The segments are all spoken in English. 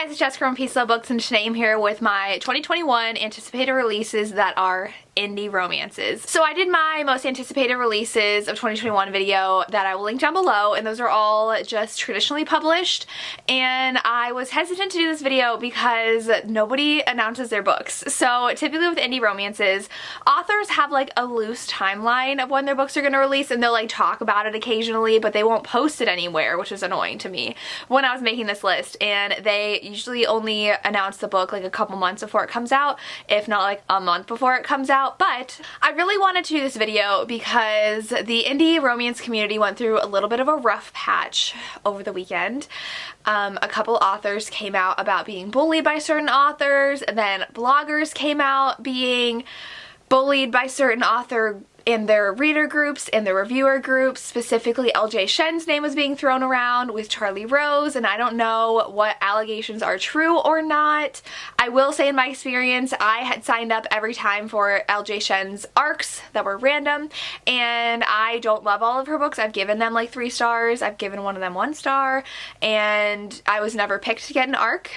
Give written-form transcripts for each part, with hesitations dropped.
Hey guys, it's Jessica from Peace Love Books, and today I'm here with my 2021 anticipated releases that are indie romances. So I did my most anticipated releases of 2021 video that I will link down below, and those are all just traditionally published. And I was hesitant to do this video because nobody announces their books. So typically with indie romances, authors have like a loose timeline of when their books are going to release, and they'll like talk about it occasionally, but they won't post it anywhere, which is annoying to me when I was making this list. And they usually only announce the book like a couple months before it comes out, if not like a month before it comes out. But I really wanted to do this video because the indie romance community went through a little bit of a rough patch over the weekend. A couple authors came out about being bullied by certain authors, and then bloggers came out being bullied by certain author in their reader groups and their reviewer groups. Specifically, LJ Shen's name was being thrown around with Charlie Rose, and I don't know what allegations are true or not. I will say in my experience, I had signed up every time for LJ Shen's arcs that were random, and I don't love all of her books. I've given them like 3 stars. I've given one of them 1 star, and I was never picked to get an arc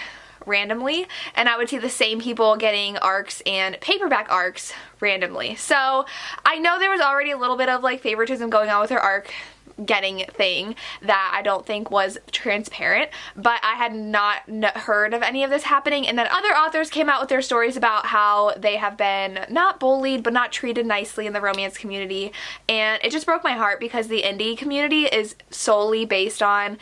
randomly, and I would see the same people getting arcs and paperback arcs randomly. So I know there was already a little bit of like favoritism going on with her arc getting thing that I don't think was transparent, but I had not heard of any of this happening. And then other authors came out with their stories about how they have been not bullied but not treated nicely in the romance community, and it just broke my heart because the indie community is solely based on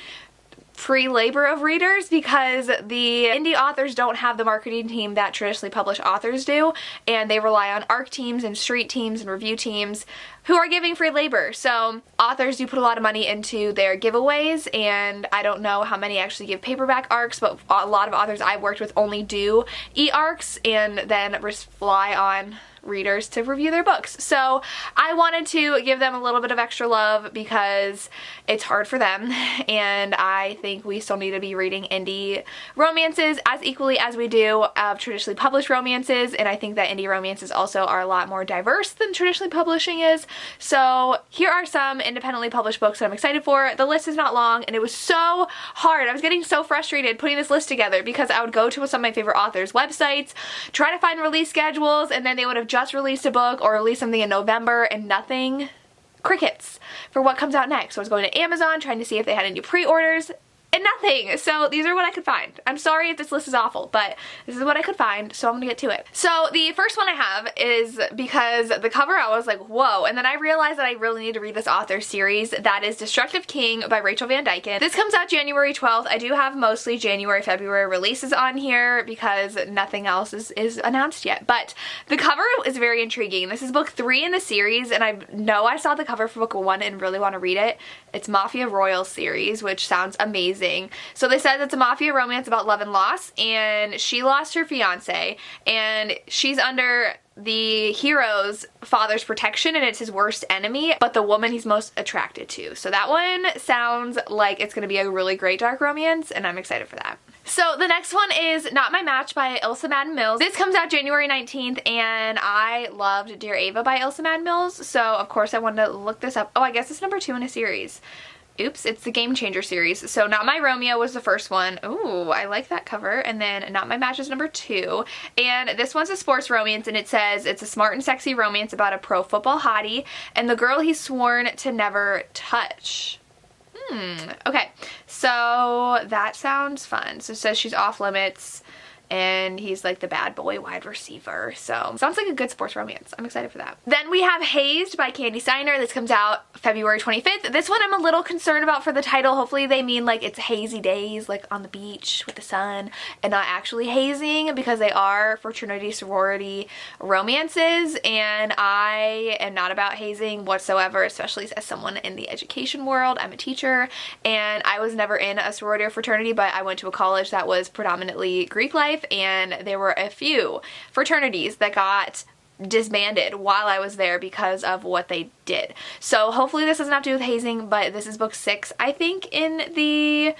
free labor of readers, because the indie authors don't have the marketing team that traditionally published authors do, and they rely on ARC teams and street teams and review teams who are giving free labor. So authors do put a lot of money into their giveaways, and I don't know how many actually give paperback arcs, but a lot of authors I've worked with only do e-arcs and then rely on readers to review their books. So I wanted to give them a little bit of extra love because it's hard for them, and I think we still need to be reading indie romances as equally as we do of traditionally published romances, and I think that indie romances also are a lot more diverse than traditionally publishing is. So here are some independently published books that I'm excited for. The list is not long, and it was so hard. I was getting so frustrated putting this list together because I would go to some of my favorite authors' websites, try to find release schedules, and then they would have just released a book or released something in November and nothing, crickets, for what comes out next. So I was going to Amazon trying to see if they had any pre-orders, and nothing. So these are what I could find. I'm sorry if this list is awful, but this is what I could find, so I'm gonna get to it. So the first one I have is because the cover I was like, whoa, and then I realized that I really need to read this author series. That is Destructive King by Rachel Van Dyken. This comes out January 12th. I do have mostly January, February releases on here because nothing else is announced yet, but the cover is very intriguing. This is book 3 in the series, and I know I saw the cover for book 1 and really want to read it. It's Mafia Royal series, which sounds amazing. So they said it's a mafia romance about love and loss, and she lost her fiance, and she's under the hero's father's protection, and it's his worst enemy, but the woman he's most attracted to. So that one sounds like it's going to be a really great dark romance, and I'm excited for that. So the next one is Not My Match by Ilsa Madden Mills. This comes out January 19th, and I loved Dear Ava by Ilsa Madden Mills, so of course I wanted to look this up. Oh, I guess it's number 2 in a series. Oops, it's the Game Changer series. So Not My Romeo was the first one. Ooh, I like that cover. And then Not My Match is number 2. And this one's a sports romance, and it says it's a smart and sexy romance about a pro football hottie and the girl he's sworn to never touch. Okay, so that sounds fun. So it says she's off limits, and he's like the bad boy wide receiver. So sounds like a good sports romance. I'm excited for that. Then we have Hazed by Candy Steiner. This comes out February 25th. This one I'm a little concerned about for the title. Hopefully they mean like it's hazy days, like on the beach with the sun, and not actually hazing, because they are fraternity sorority romances, and I am not about hazing whatsoever, especially as someone in the education world. I'm a teacher, and I was never in a sorority or fraternity, but I went to a college that was predominantly Greek life, and there were a few fraternities that got disbanded while I was there because of what they did. So hopefully this doesn't have to do with hazing, but this is book 6, I think, in the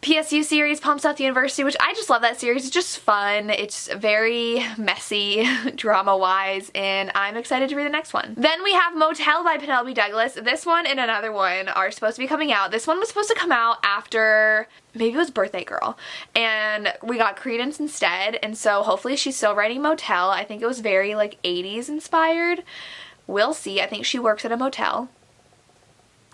PSU series, Palm South University, which I just love that series. It's just fun. It's very messy drama-wise, and I'm excited to read the next one. Then we have Motel by Penelope Douglas. This one and another one are supposed to be coming out. This one was supposed to come out after, maybe it was Birthday Girl, and we got Credence instead, and so hopefully she's still writing Motel. I think it was very like 80s inspired. We'll see. I think she works at a motel.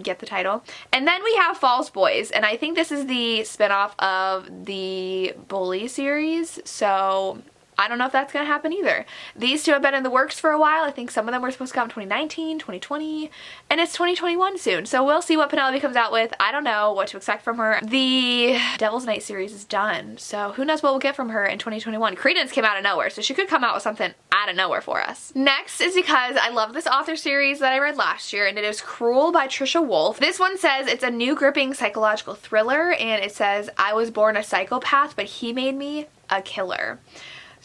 Get the title. And then we have Falls Boys, and I think this is the spinoff of the Bully series, so I don't know if that's gonna happen either. These two have been in the works for a while. I think some of them were supposed to come out in 2019, 2020, and it's 2021 soon. So we'll see what Penelope comes out with. I don't know what to expect from her. The Devil's Night series is done, so who knows what we'll get from her in 2021. Credence came out of nowhere, so she could come out with something out of nowhere for us. Next is because I love this author series that I read last year, and it is Cruel by Trisha Wolfe. This one says it's a new gripping psychological thriller, and it says, I was born a psychopath, but he made me a killer.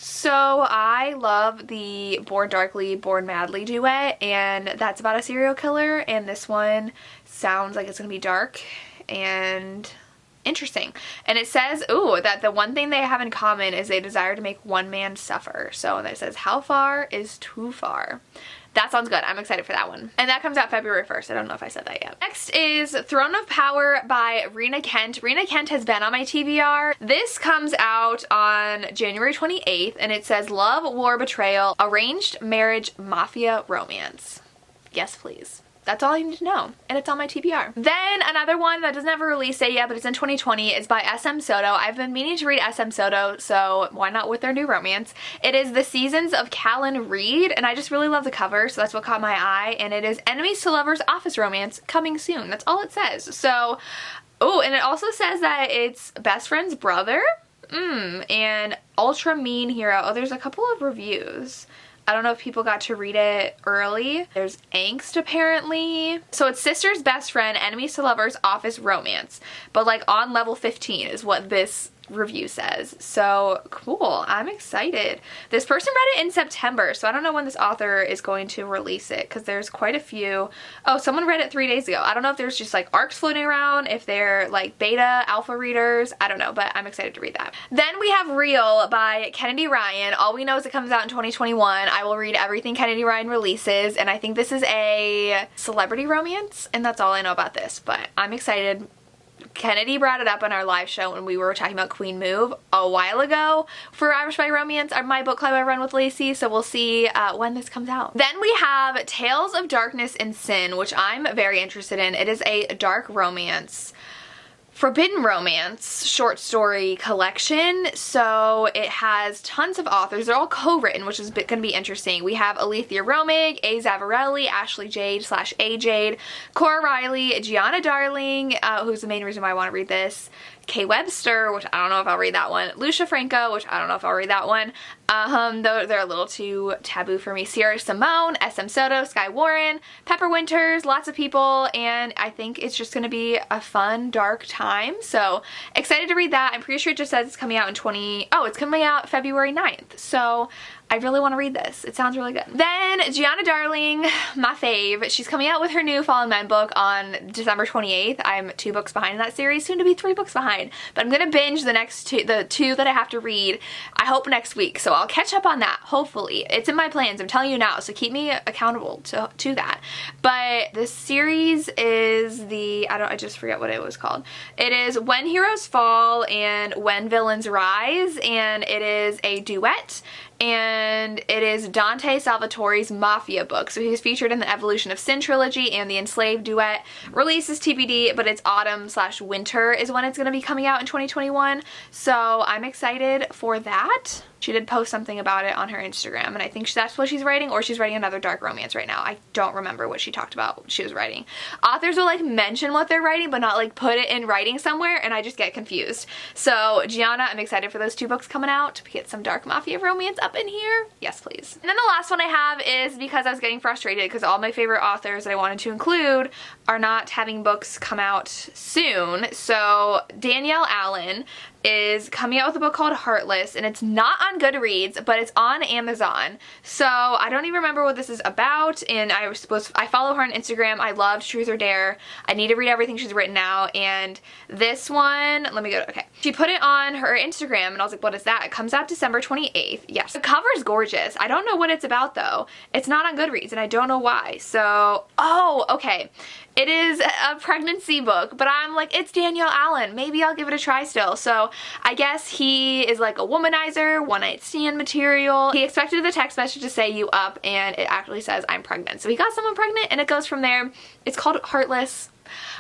So I love the Born Darkly, Born Madly duet, and that's about a serial killer, and this one sounds like it's gonna be dark and interesting. And it says, ooh, that the one thing they have in common is they desire to make one man suffer. So it says, how far is too far? That sounds good. I'm excited for that one. And that comes out February 1st. I don't know if I said that yet. Next is Throne of Power by Rena Kent. Rena Kent has been on my TBR. This comes out on January 28th, and it says Love, War, Betrayal, Arranged Marriage, Mafia, Romance. Yes, please. That's all I need to know, and it's on my TBR. Then another one that doesn't have a release date yet, but it's in 2020, is by S.M. Soto. I've been meaning to read S.M. Soto, so why not with their new romance? It is The Seasons of Callan Reed, and I just really love the cover, so that's what caught my eye, and it is Enemies to Lovers office romance coming soon. That's all it says. So, oh, and it also says that it's best friend's brother, and ultra mean hero. Oh, there's a couple of reviews. I don't know if people got to read it early. There's angst apparently. So it's sister's best friend, enemies to lovers, office romance. But like on level 15 is what this review says. So cool. I'm excited. This person read it in September, so I don't know when this author is going to release it because there's quite a few. Oh, someone read it 3 days ago. I don't know if there's just like arcs floating around, if they're like beta, alpha readers. I don't know, but I'm excited to read that. Then we have Real by Kennedy Ryan. All we know is it comes out in 2021. I will read everything Kennedy Ryan releases, and I think this is a celebrity romance, and that's all I know about this, but I'm excited. Kennedy brought it up on our live show when we were talking about Queen Move a while ago for Irish by Romance, my book club I run with Lacey, so we'll see when this comes out. Then we have Tales of Darkness and Sin, which I'm very interested in. It is a dark romance, forbidden romance short story collection, so it has tons of authors. They're all co-written, which is going to be interesting. We have Alethea Romig, A. Zavarelli, Ashley Jade / A. Jade, Cora Riley, Gianna Darling, who's the main reason why I want to read this, Kay Webster, which I don't know if I'll read that one, Lucia Franco, which I don't know if I'll read that one, though they're a little too taboo for me, Sierra Simone, S.M. Soto, Sky Warren, Pepper Winters, lots of people, and I think it's just going to be a fun, dark time, so excited to read that. I'm pretty sure it just says it's coming out in it's coming out February 9th, so I really want to read this. It sounds really good. Then Gianna Darling, my fave, she's coming out with her new Fallen Men book on December 28th. I'm 2 books behind in that series, soon to be 3 books behind. But I'm gonna binge the two that I have to read, I hope next week. So I'll catch up on that, hopefully. It's in my plans, I'm telling you now, so keep me accountable to that. But this series is I just forget what it was called. It is When Heroes Fall and When Villains Rise, and it is a duet. And it is Dante Salvatore's Mafia book. So he's featured in the Evolution of Sin trilogy and the Enslaved duet. Releases TBD, but it's autumn/winter is when it's going to be coming out in 2021. So I'm excited for that. She did post something about it on her Instagram, and I think that's what she's writing, or she's writing another dark romance right now. I don't remember what she talked about she was writing. Authors will like mention what they're writing, but not like put it in writing somewhere, and I just get confused. So Gianna, I'm excited for those 2 books coming out to get some dark mafia romance up in here. Yes, please. And then the last one I have is because I was getting frustrated because all my favorite authors that I wanted to include are not having books come out soon. So Danielle Allen, is coming out with a book called Heartless, and it's not on Goodreads, but it's on Amazon. So I don't even remember what this is about, and I follow her on Instagram. I loved Truth or Dare. I need to read everything she's written now, and this one, let me go, okay. She put it on her Instagram, and I was like, what is that? It comes out December 28th. Yes. The cover is gorgeous. I don't know what it's about though. It's not on Goodreads, and I don't know why. So, oh, okay. It is a pregnancy book, but I'm like, it's Danielle Allen. Maybe I'll give it a try still. So I guess he is like a womanizer, one night stand material. He expected the text message to say you up, and it actually says I'm pregnant. So he got someone pregnant, and it goes from there. It's called Heartless.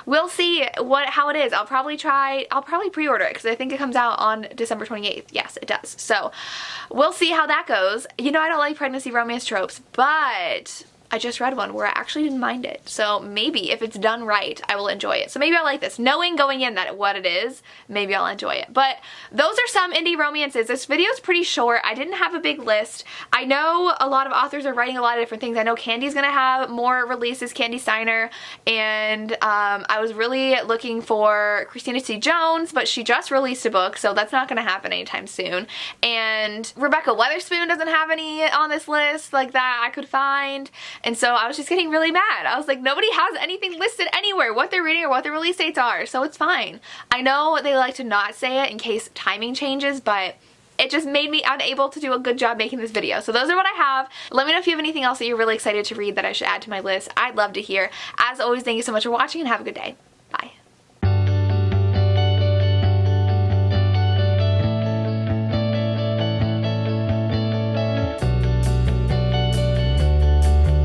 We'll see how it is. I'll probably pre-order it because I think it comes out on December 28th. Yes, it does. So we'll see how that goes. You know, I don't like pregnancy romance tropes, but I just read one where I actually didn't mind it. So maybe if it's done right, I will enjoy it. So maybe I'll like this. Knowing going in that what it is, maybe I'll enjoy it. But those are some indie romances. This video is pretty short. I didn't have a big list. I know a lot of authors are writing a lot of different things. I know Candy's gonna have more releases, Candy Steiner, and I was really looking for Christina C. Jones, but she just released a book, so that's not gonna happen anytime soon. And Rebecca Weatherspoon doesn't have any on this list like that I could find. And so I was just getting really mad. I was like, nobody has anything listed anywhere, what they're reading or what the release dates are, so it's fine. I know they like to not say it in case timing changes, but it just made me unable to do a good job making this video. So those are what I have. Let me know if you have anything else that you're really excited to read that I should add to my list. I'd love to hear. As always, thank you so much for watching, and have a good day. Bye.